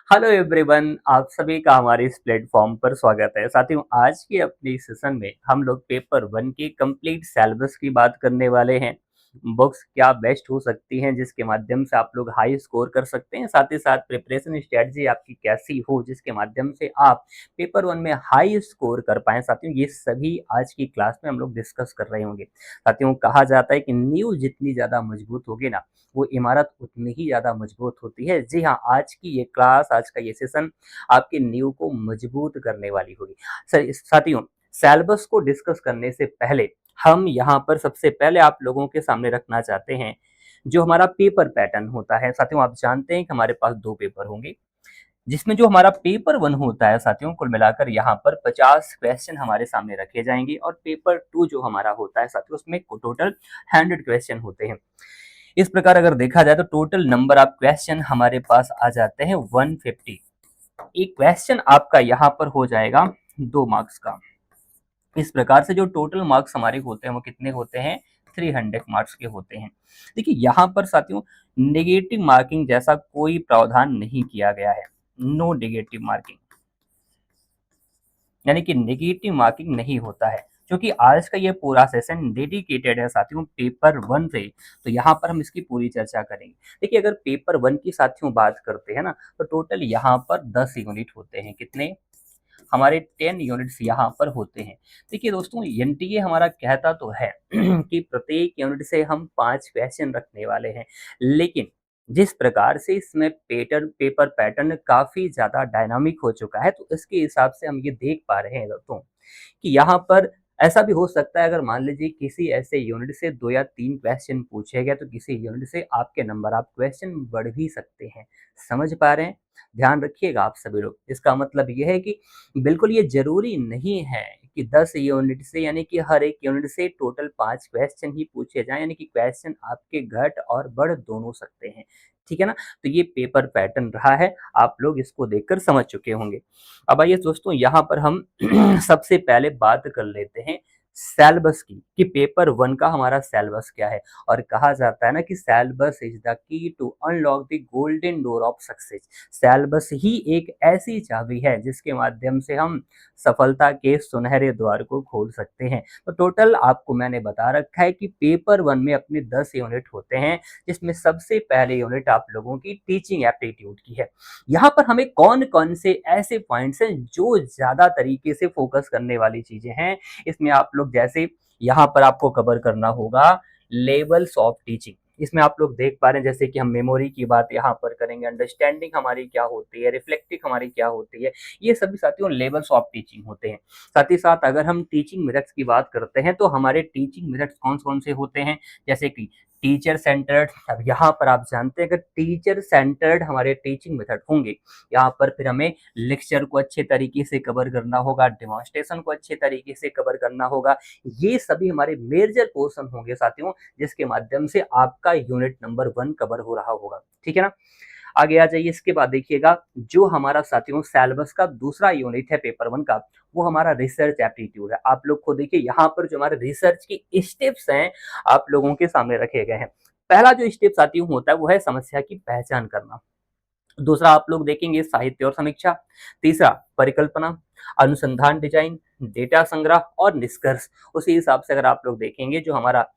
Hello everyone, आप सभी का हमारे इस प्लेटफॉर्म पर स्वागत है। साथियों, आज के अपने सेशन में हम लोग पेपर वन के कंप्लीट सिलेबस की बात करने वाले हैं। बुक्स क्या बेस्ट हो सकती हैं जिसके माध्यम से आप लोग हाई स्कोर कर सकते हैं, साथ ही साथ प्रिपरेशन स्ट्रेटजी आपकी कैसी हो जिसके माध्यम से आप पेपर वन में हाई स्कोर कर पाएं। साथियों, ये सभी आज की क्लास में हम लोग डिस्कस कर रहे होंगे। साथियों, कहा जाता है कि नींव जितनी ज़्यादा मजबूत होगी ना, वो इमारत उतनी ही ज़्यादा मजबूत होती है। जी हाँ, आज की ये क्लास, आज का ये सेशन आपकी नींव को मजबूत करने वाली होगी। साथियों, सिलेबस को डिस्कस करने से पहले हम यहाँ पर सबसे पहले आप लोगों के सामने रखना चाहते हैं जो हमारा पेपर पैटर्न होता है। साथियों, आप जानते हैं कि हमारे पास 2 पेपर होंगे, जिसमें जो हमारा पेपर 1 होता है साथियों, कुल मिलाकर यहाँ पर 50 क्वेश्चन हमारे सामने रखे जाएँगे और पेपर 2 जो हमारा होता है साथियों, उसमें टोटल 100 क्वेश्चन होते हैं। इस प्रकार अगर देखा जाए तो टोटल नंबर ऑफ क्वेश्चन हमारे पास आ जाते हैं 150। एक क्वेश्चन आपका यहाँ पर हो जाएगा 2 मार्क्स का। इस प्रकार से जो टोटल मार्क्स हमारे होते हैं वो कितने होते हैं, 300 मार्क्स के होते हैं। देखिए, यहाँ पर साथियों नेगेटिव मार्किंग जैसा कोई प्रावधान नहीं किया गया है। नो नेगेटिव मार्किंग, यानी कि नेगेटिव मार्किंग नहीं होता है, क्योंकि आज का ये पूरा सेशन डेडिकेटेड है साथियों पेपर वन से। तो यहाँ पर हम इसकी पूरी चर्चा करेंगे। देखिए, अगर पेपर वन की साथियों बात करते हैं ना, तो टोटल यहाँ पर 10 यूनिट होते हैं। कितने? हमारे 10 यूनिट्स यहाँ पर होते हैं। देखिए दोस्तों, एनटीए हमारा कहता तो है कि प्रत्येक यूनिट से हम 5 क्वेश्चन रखने वाले हैं, लेकिन जिस प्रकार से इसमें पेपर पैटर्न काफ़ी ज़्यादा डायनामिक हो चुका है, तो इसके हिसाब से हम ये देख पा रहे हैं दोस्तों कि यहाँ पर ऐसा भी हो सकता है, अगर मान लीजिए किसी ऐसे यूनिट से 2 या 3 क्वेश्चन पूछे गए, तो किसी यूनिट से आपके नंबर ऑफ क्वेश्चन बढ़ भी सकते हैं। समझ पा रहे हैं? ध्यान रखिएगा आप सभी लोग। इसका मतलब ये है कि बिल्कुल ये ज़रूरी नहीं है कि 10 यूनिट से, यानी कि हर एक यूनिट से टोटल 5 क्वेश्चन ही पूछे जाएँ, यानी कि क्वेश्चन आपके घट और बढ़ दोनों सकते हैं। ठीक है ना? तो ये पेपर पैटर्न रहा है, आप लोग इसको देखकर समझ चुके होंगे। अब आइए दोस्तों, यहाँ पर हम सबसे पहले बात कर लेते हैं सिलेबस की, कि पेपर वन का हमारा सिलेबस क्या है। और कहा जाता है ना कि syllabus is the key to unlock the golden door of success. Syllabus ही एक ऐसी चाबी है जिसके माध्यम से हम सफलता के सुनहरे द्वार को खोल सकते हैं। तो टोटल आपको मैंने बता रखा है कि पेपर वन में अपने 10 यूनिट होते हैं, जिसमें सबसे पहले यूनिट आप लोगों की टीचिंग एप्टीट्यूड की है। यहाँ पर हमें कौन-कौन से ऐसे पॉइंट्स हैं जो ज़्यादा तरीके से फोकस करने वाली चीज़ें हैं, इसमें आप लोग जैसे यहाँ पर आपको कवर करना होगा लेवल्स ऑफ टीचिंग। इसमें आप लोग देख पा रहे हैं जैसे कि हम मेमोरी की बात यहाँ पर करेंगे, अंडरस्टैंडिंग हमारी क्या होती है, रिफ्लेक्टिव हमारी क्या होती है, ये सभी साथियों लेवल्स ऑफ टीचिंग होते हैं। साथ ही साथ अगर हम टीचिंग मेथड्स की बात करते हैं, तो हमारे टीचिंग मेथड्स कौन-कौन से होते हैं, जैसे कि टीचर सेंटर्ड। अब यहाँ पर आप जानते हैं, अगर टीचर सेंटर्ड हमारे टीचिंग मेथड होंगे, यहाँ पर फिर हमें लेक्चर को अच्छे तरीके से कवर करना होगा, डेमोन्स्ट्रेशन को अच्छे तरीके से कवर करना होगा। ये सभी हमारे मेजर पोर्शन होंगे साथियों, जिसके माध्यम से आपका यूनिट नंबर 1 कवर हो रहा होगा। ठीक है ना? आगे आ जाइए। इसके बाद देखिएगा, जो हमारा साथियों सिलेबस का दूसरा यूनिट है पेपर 1 का, वो हमारा रिसर्च एप्टीट्यूड है। आप लोग को देखिए, यहाँ पर जो हमारे रिसर्च की स्टेप्स हैं, आप लोगों के सामने रखे गए हैं। पहला जो स्टेप साथियों होता है वो है समस्या की पहचान करना। दूसरा आप लोग देखेंगे साहित्य और समीक्षा। तीसरा परिकल्पना, अनुसंधान डिजाइन, डेटा संग्रह और निष्कर्ष। उसी हिसाब से अगर आप लोग देखेंगे, जो हमारा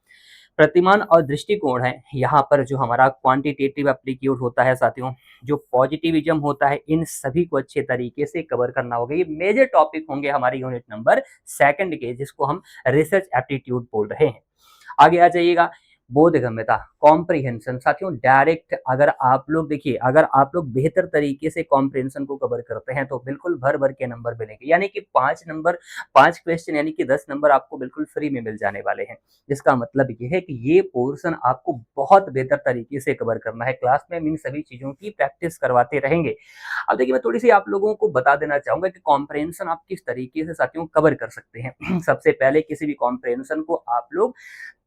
प्रतिमान और दृष्टिकोण है, यहाँ पर जो हमारा क्वांटिटेटिव एप्लीट्यूड होता है साथियों, जो पॉजिटिविज्म होता है, इन सभी को अच्छे तरीके से कवर करना होगा। ये मेजर टॉपिक होंगे हमारे यूनिट नंबर 2 के, जिसको हम रिसर्च एप्टीट्यूड बोल रहे हैं। आगे आ जाइएगा, बोधगम्यता, कॉम्प्रिहेंशन। साथियों, डायरेक्ट अगर आप लोग देखिए, अगर आप लोग बेहतर तरीके से कॉम्प्रिहेंशन को कवर करते हैं, तो बिल्कुल भर भर के नंबर मिलेंगे, यानी कि 5 क्वेश्चन यानी कि 10 नंबर आपको बिल्कुल फ्री में मिल जाने वाले हैं। जिसका मतलब ये है कि ये पोर्शन आपको बहुत बेहतर तरीके से कवर करना है। क्लास में हम इन सभी चीजों की प्रैक्टिस करवाते रहेंगे। अब देखिए, मैं थोड़ी सी आप लोगों को बता देना चाहूंगा कि कॉम्प्रिहेंशन आप किस तरीके से साथियों कवर कर सकते हैं। सबसे पहले किसी भी कॉम्प्रिहेंशन को आप लोग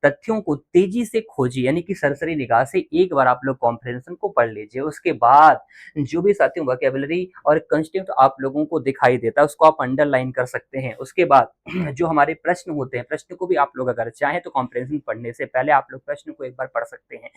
तथ्यों को तेजी से खोजिए, यानी कि सरसरी निगाह से एक बार आप लोग कॉम्प्रिहेंशन को पढ़ लीजिए। उसके बाद जो भी साथियों वोकैब्युलरी और कंस्ट्रक्ट आप लोगों को दिखाई देता है उसको आप अंडरलाइन कर सकते हैं। उसके बाद जो हमारे प्रश्न होते हैं, प्रश्न को भी आप लोग अगर चाहें तो कॉम्प्रिहेंशन पढ़ने से पहले आप लोग प्रश्न को एक बार पढ़ सकते हैं।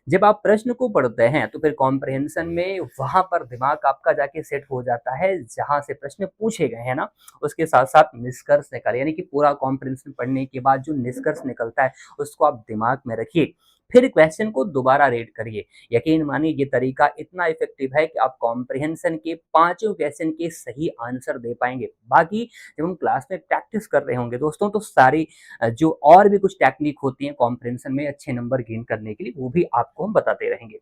जब आप प्रश्न को पढ़ते हैं तो फिर कॉम्प्रिहेंशन में वहां पर दिमाग आपका जाके सेट हो जाता है जहां से प्रश्न पूछे गए हैं ना, उसके साथ साथ निष्कर्ष निकाले, यानी कि पूरा कॉम्प्रिहेंशन पढ़ने के बाद जो निष्कर्ष निकलता है उसको आप दिमाग में रखिए, फिर क्वेश्चन को दोबारा रीड करिए। यकीन मानिए ये तरीका इतना इफेक्टिव है कि आप कॉम्प्रिहेंशन के पांचों क्वेश्चन के सही आंसर दे पाएंगे। बाकी जब हम क्लास में प्रैक्टिस कर रहे होंगे दोस्तों तो सारी जो और भी कुछ टेक्निक होती है कॉम्प्रिहेंशन में अच्छे नंबर गेन करने के लिए वो भी आपको हम बताते रहेंगे।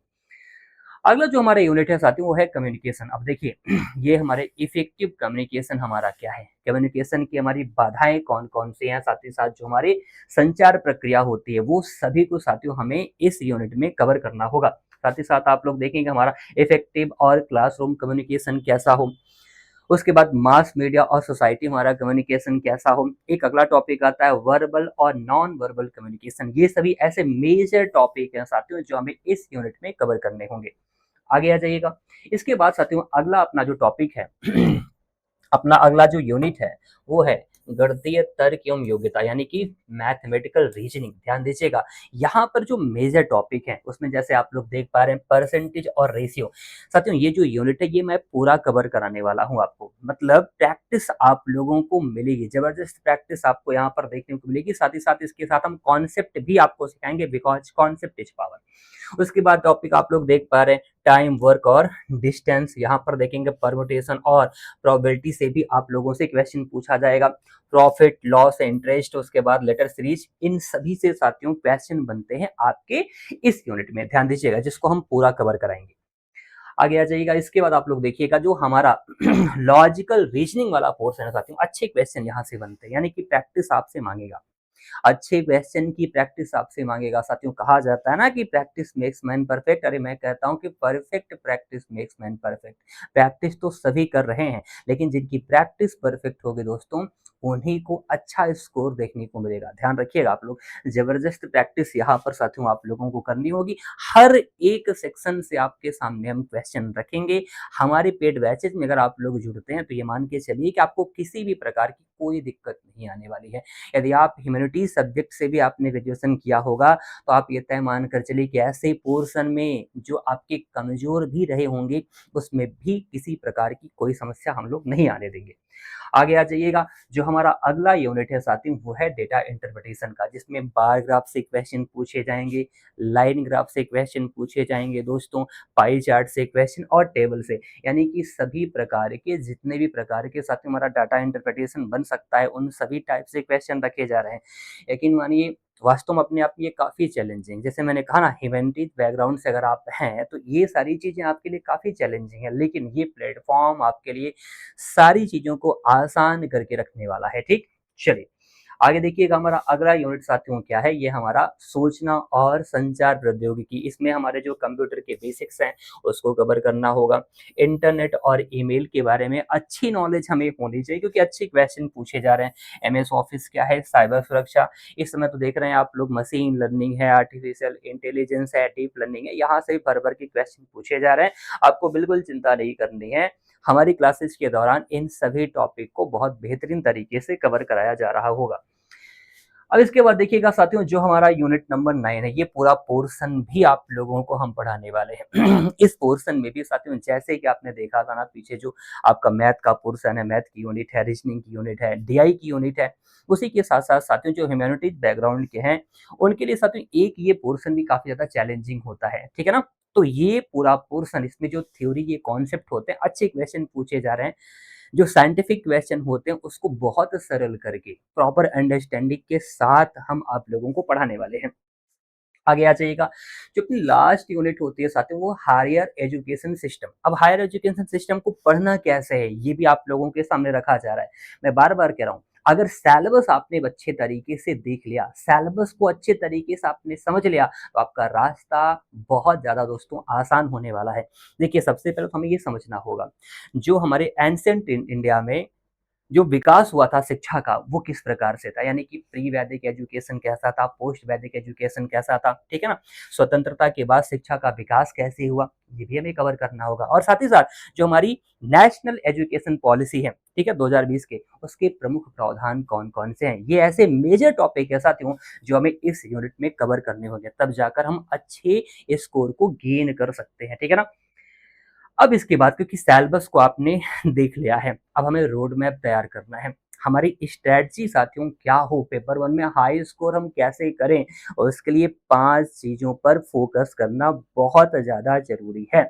अगला जो हमारा यूनिट है साथियों वो है कम्युनिकेशन। अब देखिए ये हमारे इफेक्टिव कम्युनिकेशन हमारा क्या है, कम्युनिकेशन की हमारी बाधाएं कौन कौन सी हैं, साथ ही साथ जो हमारे संचार प्रक्रिया होती है वो सभी को साथियों हमें इस यूनिट में कवर करना होगा। साथ ही साथ आप लोग देखेंगे हमारा इफेक्टिव और क्लासरूम कम्युनिकेशन कैसा हो, उसके बाद मास मीडिया और सोसाइटी हमारा कम्युनिकेशन कैसा हो, एक अगला टॉपिक आता है वर्बल और नॉन वर्बल कम्युनिकेशन। ये सभी ऐसे मेजर टॉपिक हैं साथियों जो हमें इस यूनिट में कवर करने होंगे। आगे आ जाइएगा। इसके बाद साथियों अगला अपना जो टॉपिक है अपना अगला जो यूनिट है वो है गणितीय तर्क एवं योग्यता, यानी कि मैथमेटिकल रीजनिंग। ध्यान दीजिएगा यहाँ पर जो मेजर टॉपिक है उसमें जैसे आप लोग देख पा रहे हैं परसेंटेज और रेशियो। साथियों ये जो यूनिट है ये मैं पूरा कवर कराने वाला हूँ आपको, मतलब प्रैक्टिस आप लोगों को मिलेगी, जबरदस्त प्रैक्टिस आपको यहाँ पर देखने को मिलेगी। साथ ही साथ इसके साथ हम कॉन्सेप्ट भी आपको सिखाएंगे, बिकॉज कॉन्सेप्ट इज पावर। उसके बाद टॉपिक आप लोग देख पा रहे हैं टाइम, वर्क और डिस्टेंस। यहाँ पर देखेंगे परमुटेशन और प्रोबेबिलिटी से भी आप लोगों से क्वेश्चन पूछा जाएगा। प्रॉफिट, लॉस, इंटरेस्ट, उसके बाद लेटर सीरीज, इन सभी से साथियों क्वेश्चन बनते हैं आपके इस यूनिट में। ध्यान दीजिएगा जिसको हम पूरा कवर कराएंगे। आगे आ जाइएगा। इसके बाद आप लोग देखिएगा जो हमारा लॉजिकल रीजनिंग वाला पोर्शन है साथियों, अच्छे क्वेश्चन यहाँ से बनते हैं, यानी कि प्रैक्टिस आपसे मांगेगा, अच्छे क्वेश्चन की प्रैक्टिस आपसे मांगेगा। साथियों कहा जाता है ना कि प्रैक्टिस मेक्स मैन परफेक्ट, अरे मैं कहता हूं कि perfect practice makes man perfect. Practice तो सभी कर रहे हैं लेकिन जिनकी प्रैक्टिस परफेक्ट होगी दोस्तों उन्हीं को अच्छा स्कोर देखने को मिलेगा। ध्यान रखिएगा आप लोग, जबरदस्त प्रैक्टिस यहाँ पर साथियों आप लोगों को करनी होगी। हर एक सेक्शन से आपके सामने हम क्वेश्चन रखेंगे। हमारे पेड बैचेज में अगर आप लोग जुड़ते हैं तो ये मान के चलिए कि आपको किसी भी प्रकार की कोई दिक्कत नहीं आने वाली है। यदि आप ह्यूमैनिटीज सब्जेक्ट से भी आपने ग्रेजुएशन किया होगा तो आप ये तय मान कर चलिए कि ऐसे पोर्शन में जो आपके कमजोर भी रहे होंगे उसमें भी किसी प्रकार की कोई समस्या हम लोग नहीं आने देंगे। आगे आ जाइएगा। जो हमारा अगला यूनिट है साथियों वो है डेटा इंटरप्रिटेशन का, जिसमें बार ग्राफ से क्वेश्चन पूछे जाएंगे, लाइन ग्राफ से क्वेश्चन पूछे जाएंगे दोस्तों, पाई चार्ट से क्वेश्चन और टेबल से, यानी कि सभी प्रकार के जितने भी प्रकार के साथियों हमारा डाटा इंटरप्रिटेशन बन सकता है उन सभी टाइप से क्वेश्चन रखे जा रहे हैं। यकीन मानिए वास्तव में अपने आप में ये काफ़ी चैलेंजिंग, जैसे मैंने कहा ना ह्यूमैनिटीज बैकग्राउंड से अगर आप हैं तो ये सारी चीज़ें आपके लिए काफ़ी चैलेंजिंग है, लेकिन ये प्लेटफॉर्म आपके लिए सारी चीज़ों को आसान करके रखने वाला है। ठीक, चलिए आगे देखिएगा। हमारा अगला यूनिट साथियों क्या है, ये हमारा सूचना और संचार प्रौद्योगिकी। इसमें हमारे जो कंप्यूटर के बेसिक्स हैं उसको कवर करना होगा। इंटरनेट और ईमेल के बारे में अच्छी नॉलेज हमें होनी चाहिए क्योंकि अच्छे क्वेश्चन पूछे जा रहे हैं। एमएस ऑफिस क्या है, साइबर सुरक्षा, इस समय तो देख रहे हैं आप लोग मशीन लर्निंग है, आर्टिफिशियल इंटेलिजेंस है, डीप लर्निंग है, यहाँ से भर भर के क्वेश्चन पूछे जा रहे हैं। आपको बिल्कुल चिंता नहीं करनी है, हमारी क्लासेस के दौरान इन सभी टॉपिक को बहुत बेहतरीन तरीके से कवर कराया जा रहा होगा। अब इसके बाद देखिएगा साथियों जो हमारा यूनिट नंबर 9 है ये पूरा पोर्शन भी आप लोगों को हम पढ़ाने वाले हैं। इस पोर्शन में भी साथियों जैसे कि आपने देखा था ना पीछे जो आपका मैथ का पोर्शन है, मैथ की यूनिट है, रीजनिंग की यूनिट है, डीआई की यूनिट है, उसी के साथ साथ साथियों जो ह्यूमैनिटीज बैकग्राउंड के हैं उनके लिए साथियों एक ये पोर्शन भी काफी ज्यादा चैलेंजिंग होता है, ठीक है ना। तो ये पूरा पोर्शन, इसमें जो थ्योरी के कॉन्सेप्ट होते हैं, अच्छे क्वेश्चन पूछे जा रहे हैं, जो साइंटिफिक क्वेश्चन होते हैं उसको बहुत सरल करके प्रॉपर अंडरस्टैंडिंग के साथ हम आप लोगों को पढ़ाने वाले हैं। आगे आ जाइएगा। जो अपनी लास्ट यूनिट होती है साथियों वो हायर एजुकेशन सिस्टम। अब हायर एजुकेशन सिस्टम को पढ़ना कैसे है ये भी आप लोगों के सामने रखा जा रहा है। मैं बार बार कह रहा हूँ, अगर सिलेबस आपने अच्छे तरीके से देख लिया, सिलेबस को अच्छे तरीके से आपने समझ लिया तो आपका रास्ता बहुत ज्यादा दोस्तों आसान होने वाला है। देखिए सबसे पहले तो हमें ये समझना होगा जो हमारे एंशिएंट इंडिया में जो विकास हुआ था शिक्षा का वो किस प्रकार से था, यानी कि प्री वैदिक एजुकेशन कैसा था, पोस्ट वैदिक एजुकेशन कैसा था, ठीक है ना। स्वतंत्रता के बाद शिक्षा का विकास कैसे हुआ, ये भी हमें कवर करना होगा। और साथ ही साथ जो हमारी नेशनल एजुकेशन पॉलिसी है, ठीक है, 2020 के, उसके प्रमुख प्रावधान कौन कौन से हैं, ये ऐसे मेजर टॉपिक है साथियों जो हमें इस यूनिट में कवर करने होंगे, तब जाकर हम अच्छे स्कोर को गेन कर सकते हैं, ठीक है ना। अब इसके बाद क्योंकि सिलेबस को आपने देख लिया है, अब हमें रोड मैप तैयार करना है। हमारी स्ट्रेटजी साथियों क्या हो, पेपर वन में हाई स्कोर हम कैसे करें, और इसके लिए 5 चीज़ों पर फोकस करना बहुत ज़्यादा ज़रूरी है।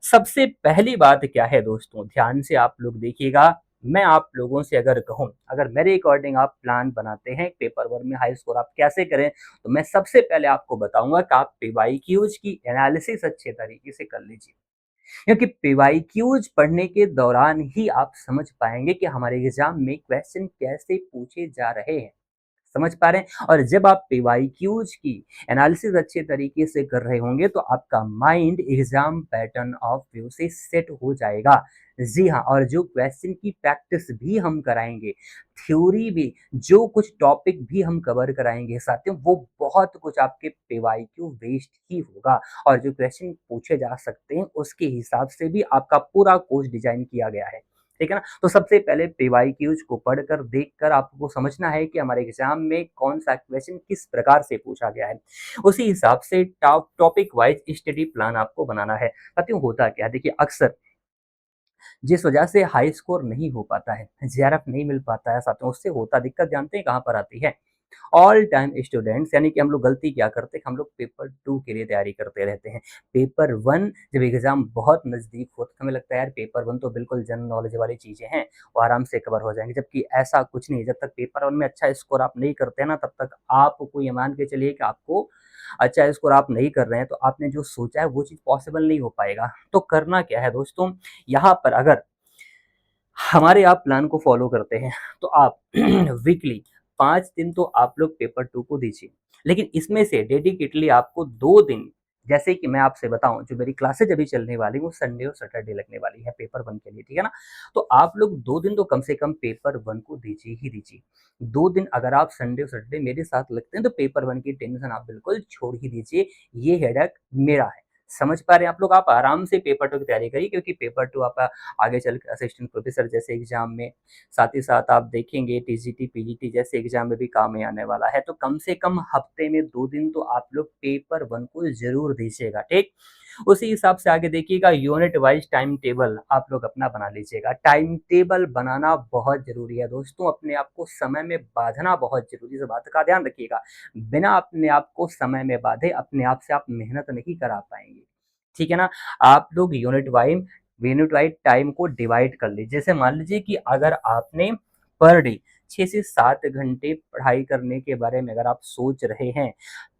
सबसे पहली बात क्या है दोस्तों, ध्यान से आप लोग देखिएगा। मैं आप लोगों से अगर कहूँ, अगर मेरे अकॉर्डिंग आप प्लान बनाते हैं पेपर वन में हाई स्कोर आप कैसे करें, तो मैं सबसे पहले आपको बताऊँगा कि आप पीवाईक्यूज़ की एनालिसिस अच्छे तरीके से कर लीजिए। क्योंकि पीवाईक्यूज पढ़ने के दौरान ही आप समझ पाएंगे कि हमारे एग्जाम में क्वेश्चन कैसे पूछे जा रहे हैं, समझ पा रहे हैं। और जब आप पीवाईक्यूज की एनालिसिस अच्छे तरीके से कर रहे होंगे तो आपका mind exam pattern of view से सेट हो जाएगा। जी हाँ, और जो क्वेश्चन की प्रैक्टिस भी हम कराएंगे, थ्योरी भी, जो कुछ टॉपिक भी हम कवर कराएंगे साथियों, वो बहुत कुछ आपके पीवाईक्यू बेस्ड ही होगा। और जो क्वेश्चन पूछे जा सकते हैं उसके हिसाब से भी आपका पूरा कोर्स डिजाइन किया गया है, ठीक है ना। तो सबसे पहले पीवाईक्यूज को पढ़कर देखकर आपको समझना है कि हमारे एग्जाम में कौन सा क्वेश्चन किस प्रकार से पूछा गया है, उसी हिसाब से टॉपिक वाइज स्टडी प्लान आपको बनाना है। साथियों होता क्या है, देखिए अक्सर जिस वजह से हाई स्कोर नहीं हो पाता है, जेआरएफ नहीं मिल पाता है साथियों, उससे होता दिक्कत जानते हैं कहाँ पर आती है। ऑल टाइम स्टूडेंट्स यानी कि हम लोग गलती क्या करते हैं, हम लोग पेपर टू के लिए तैयारी करते रहते हैं। पेपर वन जब एग्जाम बहुत नज़दीक हो तो हमें लगता है यार पेपर वन तो बिल्कुल जनरल नॉलेज वाली चीज़ें हैं, वो आराम से कवर हो जाएंगे, जबकि ऐसा कुछ नहीं है। जब तक पेपर वन में अच्छा स्कोर आप नहीं करते हैं ना, तब तक आपको ये मान के चलिए कि आपको अच्छा स्कोर आप नहीं कर रहे हैं, तो आपने जो सोचा है वो चीज़ पॉसिबल नहीं हो पाएगा। तो करना क्या है दोस्तों, यहाँ पर अगर हमारे आप प्लान को फॉलो करते हैं तो आप वीकली 5 दिन तो आप लोग पेपर टू को दीजिए, लेकिन इसमें से डेडिकेटली आपको 2 दिन, जैसे कि मैं आपसे बताऊं जो मेरी क्लासेज अभी चलने वाली वो संडे और सैटरडे लगने वाली है पेपर वन के लिए, ठीक है ना। तो आप लोग 2 दिन तो कम से कम पेपर वन को दीजिए ही दीजिए। 2 दिन अगर आप संडे और सैटरडे मेरे साथ लगते हैं तो पेपर वन की टेंशन आप बिल्कुल छोड़ ही दीजिए, ये हेडेक मेरा है। समझ पा रहे हैं आप लोग, आप आराम से पेपर टू की तैयारी करिए, क्योंकि पेपर टू आप आगे चल के असिस्टेंट प्रोफेसर जैसे एग्जाम में, साथ ही साथ आप देखेंगे टीजीटी पीजीटी जैसे एग्जाम में भी काम में आने वाला है। तो कम से कम हफ्ते में 2 दिन तो आप लोग पेपर वन को जरूर दीजिएगा, ठीक। उसी हिसाब से आगे देखिएगा, यूनिट वाइज टाइम टेबल आप लोग अपना बना लीजिएगा। टाइम टेबल बनाना बहुत जरूरी है दोस्तों, अपने आप को समय में बांधना बहुत जरूरी है, इस बात का ध्यान रखिएगा। बिना अपने आप को समय में बांधे अपने आप से आप मेहनत नहीं करा पाएंगे, ठीक है ना। आप लोग यूनिट वाइज टाइम को डिवाइड कर लीजिए। जैसे मान लीजिए कि अगर आपने पर डे 6 से 7 घंटे पढ़ाई करने के बारे में अगर आप सोच रहे हैं,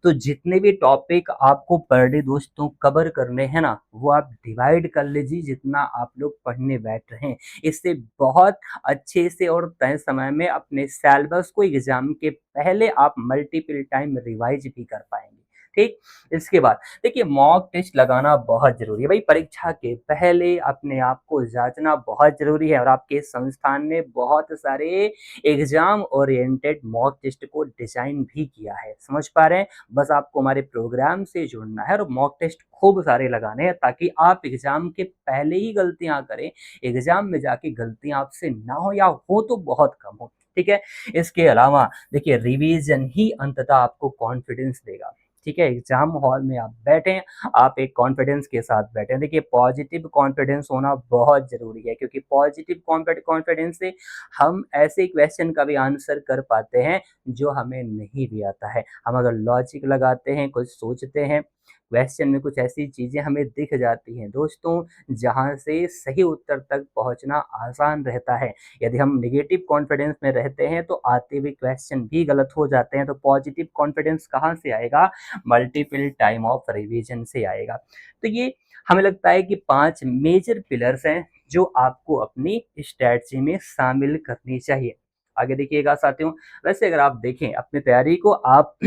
तो जितने भी टॉपिक आपको पर डे दोस्तों कवर करने हैं ना, वो आप डिवाइड कर लीजिए जितना आप लोग पढ़ने बैठ रहे हैं। इससे बहुत अच्छे से और तय समय में अपने सिलेबस को एग्जाम के पहले आप मल्टीपल टाइम रिवाइज भी कर पाएंगे, ठीक। इसके बाद देखिए मॉक टेस्ट लगाना बहुत ज़रूरी है भाई, परीक्षा के पहले अपने आप को जाँचना बहुत ज़रूरी है। और आपके संस्थान ने बहुत सारे एग्ज़ाम ओरिएंटेड मॉक टेस्ट को डिज़ाइन भी किया है, समझ पा रहे हैं। बस आपको हमारे प्रोग्राम से जुड़ना है और मॉक टेस्ट खूब सारे लगाने हैं, ताकि आप एग्ज़ाम के पहले ही गलतियाँ करें, एग्ज़ाम में जाके गलतियाँ आपसे ना हो, या हो तो बहुत कम हो, ठीक है। इसके अलावा देखिए रिवीजन ही अंततः आपको कॉन्फिडेंस देगा, ठीक है। एग्जाम हॉल में आप बैठें, आप एक कॉन्फिडेंस के साथ बैठें। देखिए पॉजिटिव कॉन्फिडेंस होना बहुत ज़रूरी है, क्योंकि पॉजिटिव कॉन्फिडेंस से हम ऐसे क्वेश्चन का भी आंसर कर पाते हैं जो हमें नहीं भी आता है। हम अगर लॉजिक लगाते हैं, कुछ सोचते हैं, क्वेश्चन में कुछ ऐसी चीज़ें हमें दिख जाती हैं दोस्तों जहाँ से सही उत्तर तक पहुँचना आसान रहता है। यदि हम नेगेटिव कॉन्फिडेंस में रहते हैं तो आते हुए क्वेश्चन भी गलत हो जाते हैं। तो पॉजिटिव कॉन्फिडेंस कहाँ से आएगा, मल्टीपल टाइम ऑफ रिवीजन से आएगा। तो ये हमें लगता है कि 5 मेजर पिलर्स हैं जो आपको अपनी स्ट्रेटजी में शामिल करनी चाहिए। आगे देखिएगा साथियों, वैसे अगर आप देखें अपनी तैयारी को आप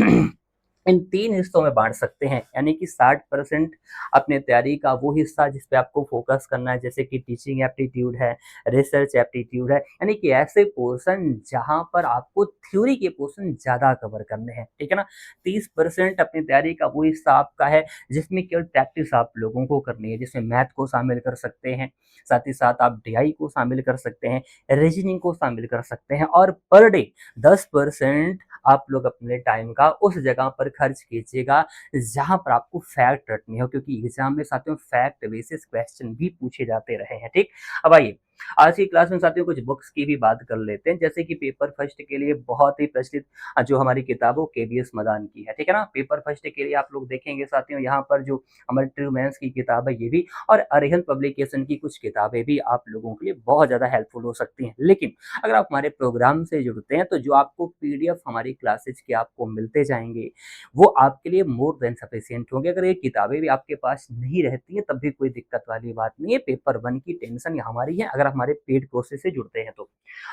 इन 3 हिस्सों में बाँट सकते हैं, यानी कि 60% अपने तैयारी का वो हिस्सा जिस पे आपको फ़ोकस करना है, जैसे कि टीचिंग एप्टीट्यूड है, रिसर्च एप्टीट्यूड है, यानी कि ऐसे पोर्शन जहाँ पर आपको थ्योरी के पोर्शन ज़्यादा कवर करने हैं, ठीक है ना? 30% अपनी तैयारी का वो हिस्सा आपका है, जिसमें केवल प्रैक्टिस आप लोगों को करनी है, जिसमें मैथ को शामिल कर सकते हैं, साथ ही साथ आप डीआई को शामिल कर सकते हैं, रीज़निंग को शामिल कर सकते हैं और पर डे 10% आप लोग अपने टाइम का उस जगह पर खर्च कीजिएगा जहाँ पर आपको फैक्ट रटनी हो, क्योंकि एग्जाम में साथियों फैक्ट बेसिस क्वेश्चन भी पूछे जाते रहे हैं। ठीक, अब आइए आज की क्लास में साथियों कुछ बुक्स की भी बात कर लेते हैं, जैसे कि पेपर फर्स्ट के लिए बहुत ही प्रचलित जो हमारी किताबों केवीएस मदान की है, ठीक है ना। पेपर फर्स्ट के लिए आप लोग देखेंगे साथियों यहाँ पर जो हमारे ट्रू मेंस की किताब है ये भी, और अरिहंत पब्लिकेशन की कुछ किताबें भी आप लोगों के लिए बहुत ज़्यादा हेल्पफुल हो सकती हैं। लेकिन अगर आप हमारे प्रोग्राम से जुड़ते हैं तो जो आपको पीडीएफ हमारी क्लासेज के आपको मिलते जाएंगे वो आपके लिए मोर देन सफिशिएंट होंगे। अगर ये किताबें भी आपके पास नहीं रहती हैं तब भी कोई दिक्कत वाली बात नहीं है, पेपर वन की टेंशन हमारी है अगर आप हमारे पेड कोर्सेज से जुड़ते हैं तो।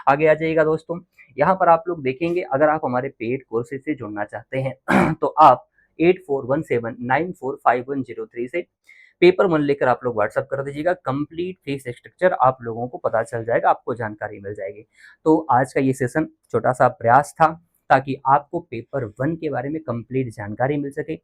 आगे आ जाइएगा दोस्तों, यहाँ पर आप लोग देखेंगे अगर आप हमारे पेड कोर्सेज से जुड़ना चाहते हैं तो आप 8417945103 से पेपर वन लेकर आप लोग व्हाट्सअप कर दीजिएगा। कंप्लीट फीस स्ट्रक्चर आप लोगों को पता चल जाएगा, आपको जानकारी मिल जाएगी। तो आज का ये सेशन छोटा सा प्रयास था ताकि आपको पेपर वन के बारे में कंप्लीट जानकारी मिल सके।